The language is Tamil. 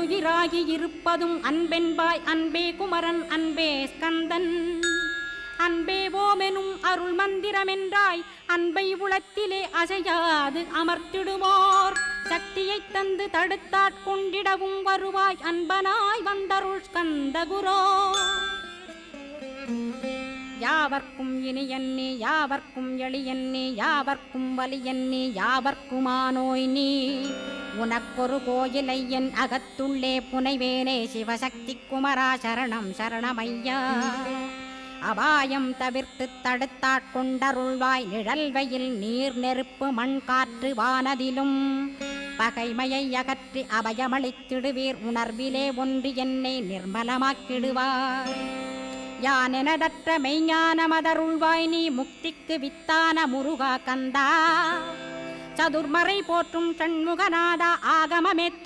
நல்லுயிராகி இருப்பதும் அன்பென்பாய் அன்பே குமரன் அன்பே ஸ்கந்தன் அன்பே ஓமெனும் அருள் மந்திரமென்றாய் அன்பை உளத்திலே அசையாது அமர்த்திடுமோர் சக்தியைத் தந்து தடுத்தாட்கொண்டிடவும் வருவாய் அன்பனாய் வந்தருள் ஸ்கந்தகுரோ யாவர்க்கும் இனியன்னே யாவர்க்கும் எளியன்னே யாவர்க்கும் வலியன்னே யாவர்க்குமானோய் நீ உனக்கொரு கோயிலை என் அகத்துள்ளே புனைவேனே சிவசக்தி குமரா சரணம் சரணமையா அபாயம் தவிர்த்து தடுத்தாட்கொண்டருள்வாய் நிழல் வெயில் நீர் நெருப்பு மண் காற்று வானதிலும் பகைமையை அகற்றி அபயமளித்திடுவீர் உணர்விலே ஒன்று என்னை நிர்மலமாக்கிடுவார் யானெனதற்ற மெய்ஞானமதருள்வாய் நீ முக்திக்கு வித்தான முருகா கந்தா சதுர்மறை போற்றும் சண்முகநாதா ஆகமமேத்தும்